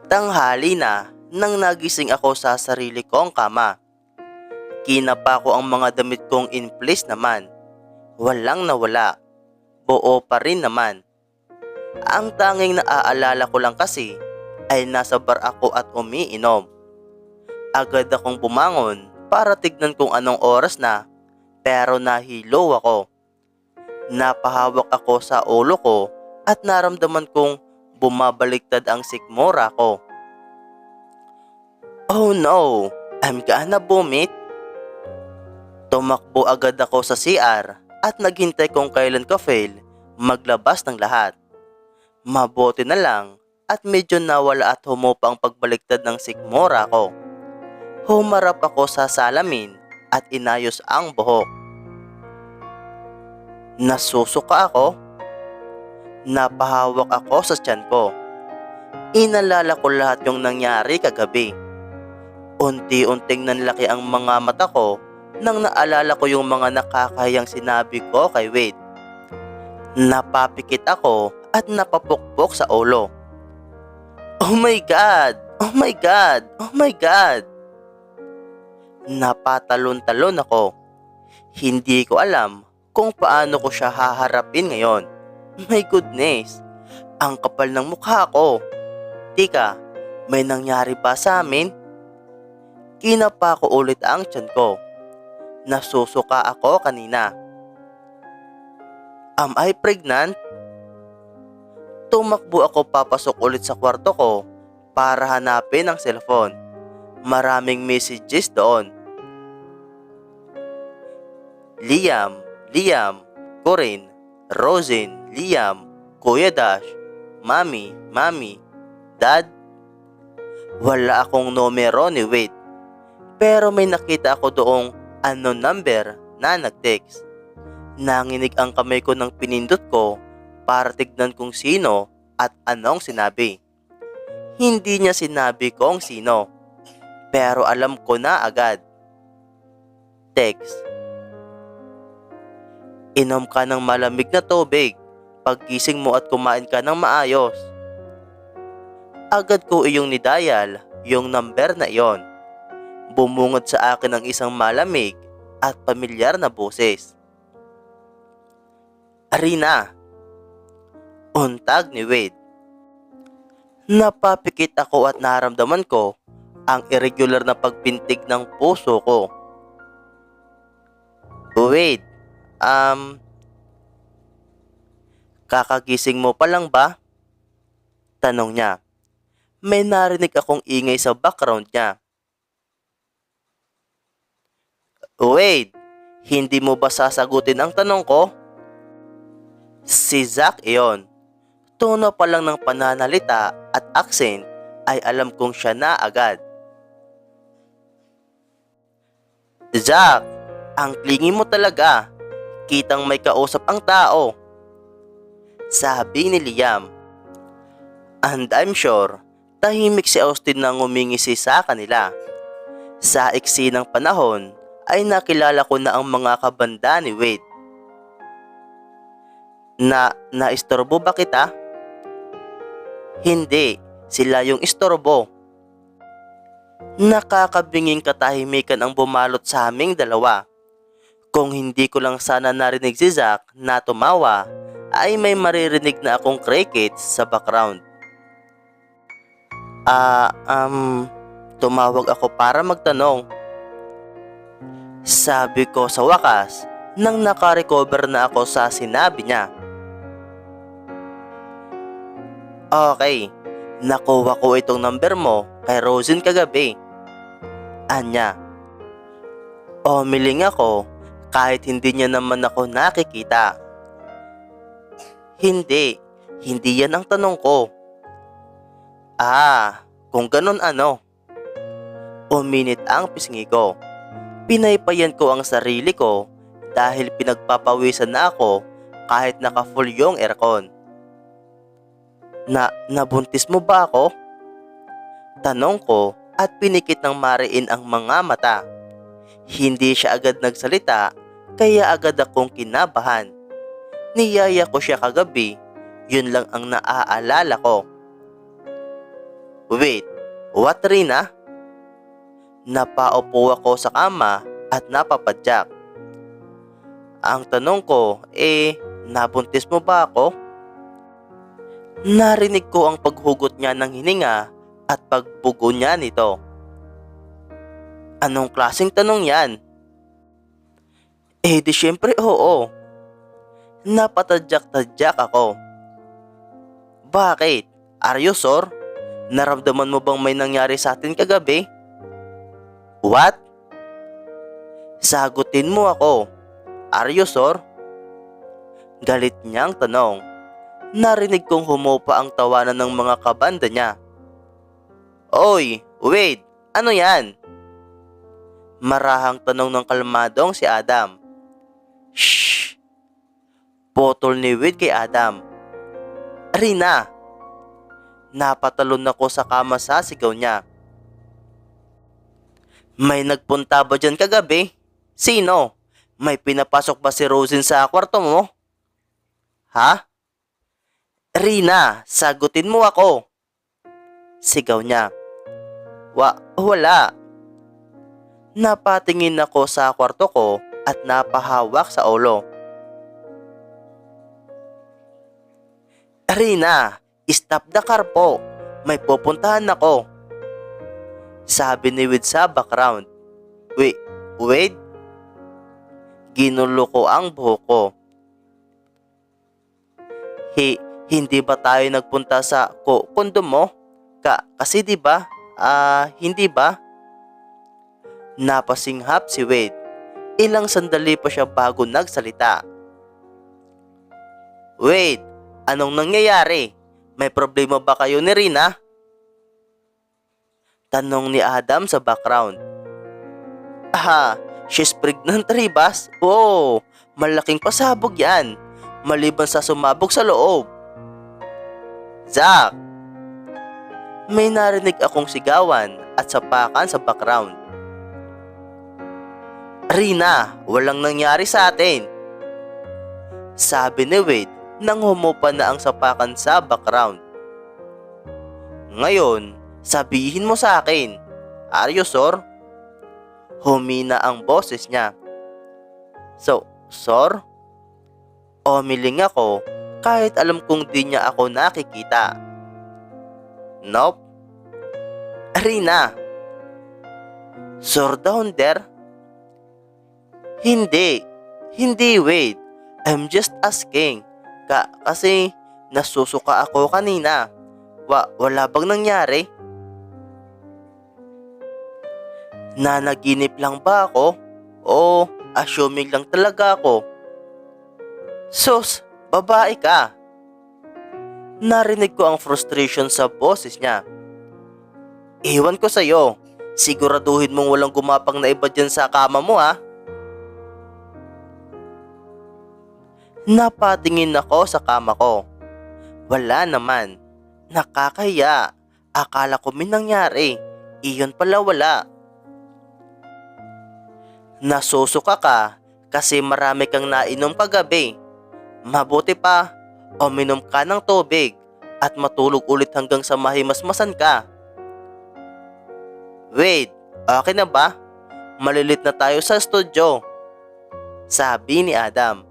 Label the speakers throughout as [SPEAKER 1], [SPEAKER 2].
[SPEAKER 1] Tanghali na nang nagising ako sa sarili kong kama. Kinapa ko ang mga damit kong in place naman. Walang nawala. Buo pa rin naman. Ang tanging naaalala ko lang kasi ay nasa bar ako at umiinom. Agad akong bumangon para tignan kung anong oras na, pero nahilo ako. Napahawak ako sa ulo ko at naramdaman kong bumabaliktad ang sikmura ko. Oh no, I'm gonna vomit. Tumakbo agad ako sa CR at naghintay kung kailan ka-fail maglabas ng lahat. Mabuti na lang at medyo nawala at humupa ang pagbaliktad ng sikmura ko. Humarap ako sa salamin at inayos ang buhok. Nasusuka ako. Napahawak ako sa tiyan ko. Inalala ko lahat yung nangyari kagabi. Unti-unting nanlaki ang mga mata ko nang naalala ko yung mga nakakahiyang sinabi ko kay Wade. Napapikit ako at napapukpok sa ulo. Oh my God! Oh my God! Oh my God! Napatalon-talon ako. Hindi ko alam kung paano ko siya haharapin ngayon. My goodness! Ang kapal ng mukha ko. Tika, may nangyari ba sa amin? Kinapa ko ulit ang tiyan ko. Nasusuka ako kanina. Am I pregnant? Tumakbo ako papasok ulit sa kwarto ko para hanapin ang cellphone. Maraming messages doon. Liam, Corinne, Rosin, Liam, Kuya Dash, Mami, Dad. Wala akong numero ni Wade. Pero may nakita ako doong unknown number na nag-text. Nanginig ang kamay ko nang pinindot ko para tignan kung sino at anong sinabi. Hindi niya sinabi kung sino, pero alam ko na agad. Text. Inom ka ng malamig na tubig paggising mo at kumain ka ng maayos. Agad ko iyong nidayal yung number na iyon. Bumungad sa akin ang isang malamig at pamilyar na boses. Arina! Untag ni Wade. Napapikit ako at naramdaman ko ang irregular na pagpintig ng puso ko. Wade, kakagising mo pa lang ba? Tanong niya. May narinig akong ingay sa background niya. Wade, hindi mo ba sasagutin ang tanong ko? Si Zach iyon. Tono pa lang ng pananalita at accent ay alam kong siya na agad. Zach, ang klingi mo talaga. Kitang may kausap ang tao. Sabi ni Liam. And I'm sure, tahimik si Austin nang ngumingisi sa kanila. Sa iksi ng panahon, ay nakilala ko na ang mga kabanda ni Wade. Naistorbo ba kita? Hindi, sila yung istorbo. Nakakabinging katahimikan ang bumalot sa aming dalawa. Kung hindi ko lang sana narinig si Zach na tumawa, ay may maririnig na akong crickets sa background. Tumawag ako para magtanong. Sabi ko sa wakas nang nakarecover na ako sa sinabi niya. Okay, nakuha ko itong number mo kay Rosin kagabi. Anya. Umiling ako kahit hindi niya naman ako nakikita. Hindi yan ang tanong ko. Kung ganun ano? Uminit ang pisngi ko. Pinaypayan ko ang sarili ko dahil pinagpapawisan na ako kahit naka-full yung aircon. Nabuntis mo ba ako? Tanong ko at pinikit ng mariin ang mga mata. Hindi siya agad nagsalita, kaya agad akong kinabahan. Niyaya ko siya kagabi, yun lang ang naaalala ko. Wait, what, Rina? Napaupo ako sa kama at napapadyak. Ang tanong ko, nabuntis mo ba ako? Narinig ko ang paghugot niya ng hininga at pagbugo niya nito. Anong klaseng tanong yan? Di syempre oo. Napatadyak-tadyak ako. Bakit? Are you sure? Naramdaman mo bang may nangyari sa atin kagabi? What? Sagutin mo ako. Are you sure? Galit niyang tanong. Narinig kong humupa ang tawanan ng mga kabanda niya. Oy, wait, ano yan? Marahang tanong ng kalmadong si Adam. Shh! Potol ni Wade kay Adam. Rina! Napatalon ako sa kama sa sigaw niya. May nagpunta ba dyan kagabi? Sino? May pinapasok ba si Rosin sa kwarto mo? Ha? Rina, sagutin mo ako. Sigaw niya. Wala. Napatingin ako sa kwarto ko at napahawak sa ulo. Rina, stop the car po. May pupuntahan ako. Sabi ni Wade sa background. Wade? Ginulo ko ang buhok ko. Hindi ba tayo nagpunta sa kondo mo? Kasi di ba? Hindi ba? Napasinghap si Wade. Ilang sandali pa siya bago nagsalita. Wade, anong nangyayari? May problema ba kayo ni Rina? Tanong ni Adam sa background. She's pregnant, Ribas. Oh, malaking pasabog yan. Maliban sa sumabog sa loob. Zach! May narinig akong sigawan at sapakan sa background. Rina, walang nangyari sa atin. Sabi ni Wade nang humupa na ang sapakan sa background. Ngayon, sabihin mo sa akin, are you sure? Humina ang boses niya. Sure? Umiling ako kahit alam kong di niya ako nakikita. Nope. Rina. Sure down there? Hindi Wade. I'm just asking. Kasi nasusuka ako kanina. Wala bang nangyari? Nanaginip lang ba ako? O assuming lang talaga ako? Sus, babae ka. Narinig ko ang frustration sa boses niya. Iwan ko sa'yo. Siguraduhin mong walang gumapang na iba dyan sa kama mo ha. Napatingin ako sa kama ko. Wala naman. Nakakahiya. Akala ko may nangyari. Iyon pala wala. Nasusuka ka kasi marami kang nainom kagabi. Mabuti pa, uminom ka ng tubig at matulog ulit hanggang sa mahimasmasan ka. Wait, okay na ba? Malilit na tayo sa studio. Sabi ni Adam.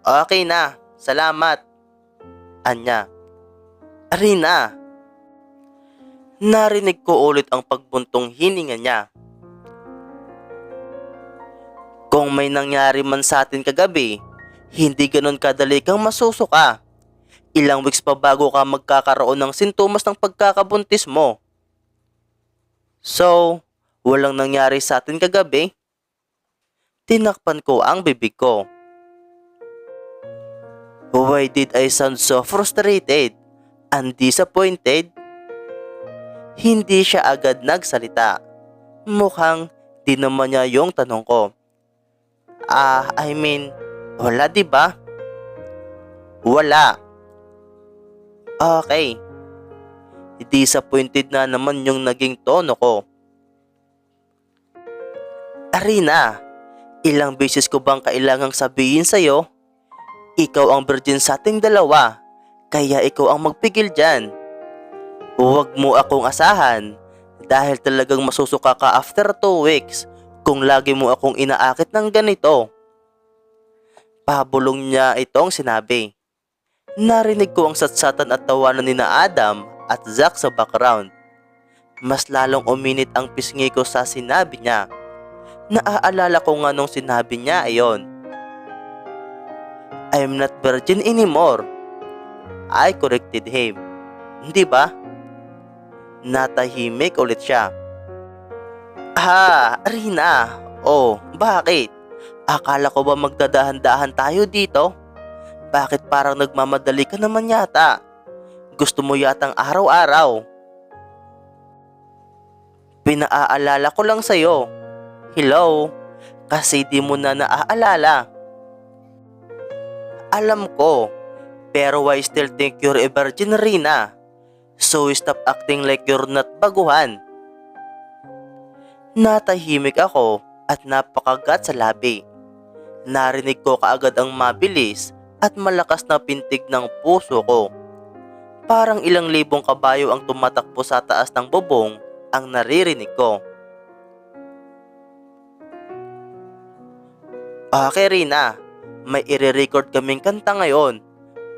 [SPEAKER 1] Okay na, salamat. Anya. Rina. Narinig ko ulit ang pagbuntong hininga niya. Kung may nangyari man sa atin kagabi, hindi ganon kadali kang masusuka. Ilang weeks pa bago ka magkakaroon ng sintomas ng pagkakabuntis mo. So, walang nangyari sa atin kagabi? Tinakpan ko ang bibig ko. Why did I sound so frustrated and disappointed? Hindi siya agad nagsalita. Mukhang di naman niya yung tanong ko. Wala diba? Wala. Okay. Disappointed na naman yung naging tono ko. Rina, ilang beses ko bang kailangang sabihin sa'yo? Ikaw ang virgin sa ating dalawa, kaya ikaw ang magpigil dyan. Huwag mo akong asahan dahil talagang masusuka ka after 2 weeks kung lagi mo akong inaakit ng ganito. Pabulong niya itong sinabi. Narinig ko ang satsatan at tawanan ni na Adam at Zack sa background. Mas lalong uminit ang pisngi ko sa sinabi niya. Naaalala ko nga nung sinabi niya ayon. I'm not virgin anymore. I corrected him. Hindi ba? Natahimik ulit siya. Rina. Oh, bakit? Akala ko ba magdadahan-dahan tayo dito? Bakit parang nagmamadali ka naman yata? Gusto mo yatang araw-araw? Pinaaalala ko lang sa'yo. Hello? Kasi di mo na naaalala. Alam ko, pero I still think you're a virgin, Rina. So stop acting like you're not baguhan. Natahimik ako at napakagat sa labi. Narinig ko kaagad ang mabilis at malakas na pintig ng puso ko. Parang ilang libong kabayo ang tumatakbo sa taas ng bubong ang naririnig ko. Okay, Rina, may ire-record kaming kanta ngayon.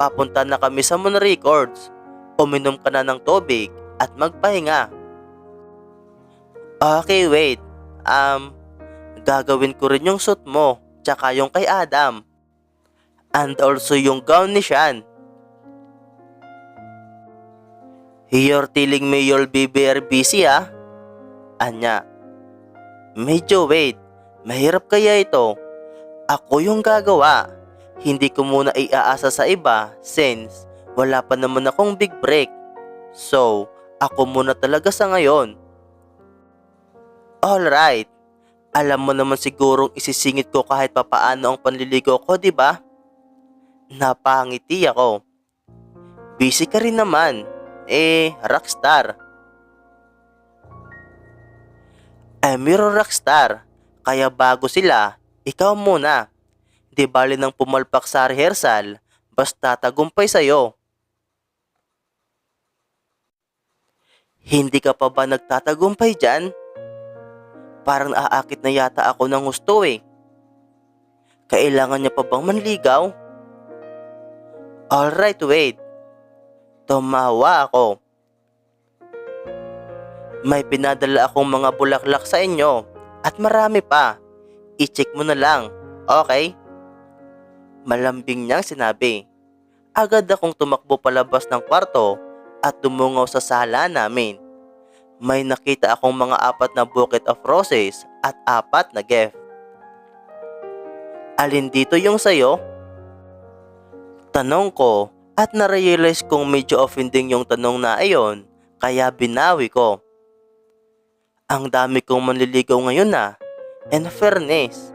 [SPEAKER 1] Papunta na kami sa Moon Records. Uminom ka na ng tubig at magpahinga. Okay, wait. Gagawin ko rin yung suit mo, tsaka yung kay Adam. And also yung gown ni Sean. You're telling me you'll be very busy, ah? Anya. Medyo wait. Mahirap kaya ito? Ako yung gagawa. Hindi ko muna iaasa sa iba since wala pa naman akong big break. So, ako muna talaga sa ngayon. Alright. Alam mo naman sigurong isisingit ko kahit papaano ang panliligo ko, di ba? Napangiti ako. Busy ka rin naman. Rockstar. You're a rockstar. Kaya bago sila, ikaw muna. Di bali nang pumalpak sa rehearsal, basta tagumpay sa'yo. Hindi ka pa ba nagtatagumpay dyan? Parang aakit na yata ako ng gusto eh. Kailangan niya pa bang manligaw? Alright, wait. Tumawa ako. May pinadala akong mga bulaklak sa inyo at marami pa. I-check mo na lang, okay? Malambing niyang sinabi. Agad akong tumakbo palabas ng kwarto at dumungaw sa sala namin. May nakita akong mga 4 na bouquet of roses at 4 na gift. Alin dito yung sayo? Tanong ko at na-realize kong medyo offending yung tanong na ayon, kaya binawi ko. Ang dami kong manliligaw ngayon na, in fairness.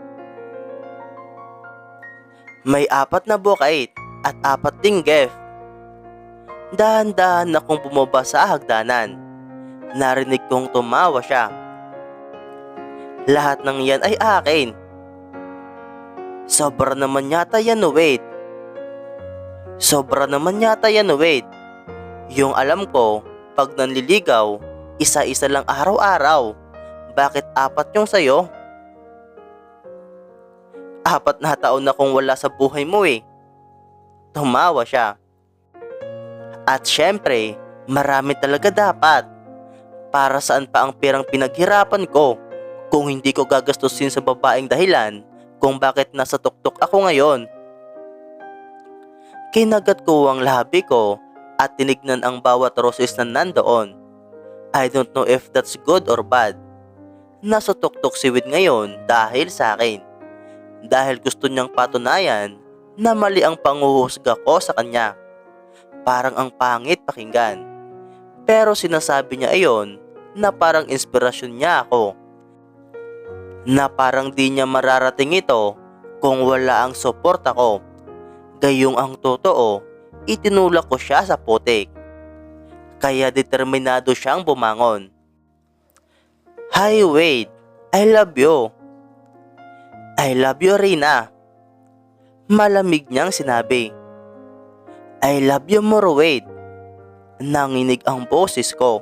[SPEAKER 1] May 4 na bouquet at 4 ding gift. Dahan-dahan akong bumaba sa hagdanan. Narinig kong tumawa siya. Lahat ng yan ay akin. Sobra naman yata yan, wait. Sobra naman yata yan, wait. Yung alam ko, pag nanliligaw, isa-isa lang araw-araw. Bakit 4 yung sayo? 4 na taon na kung wala sa buhay mo eh. Tumawa siya. At syempre, marami talaga dapat. Para saan pa ang perang pinaghirapan ko kung hindi ko gagastusin sa babaeng dahilan kung bakit nasa tuktok ako ngayon. Kinagat ko ang labi ko at tinignan ang bawat roses na nandoon. I don't know if that's good or bad. Nasa tuktok si Wid ngayon dahil sa akin. Dahil gusto niyang patunayan na mali ang panguhusga ko sa kanya. Parang ang pangit pakinggan. Pero sinasabi niya ayon na parang inspirasyon niya ako. Na parang di niya mararating ito kung wala ang support ako. Gayong ang totoo, itinulak ko siya sa putik. Kaya determinado siyang bumangon. Hi Wade, I love you. I love you, Rina. Malamig niyang sinabi. I love you more, Wade. Nanginig ang boses ko.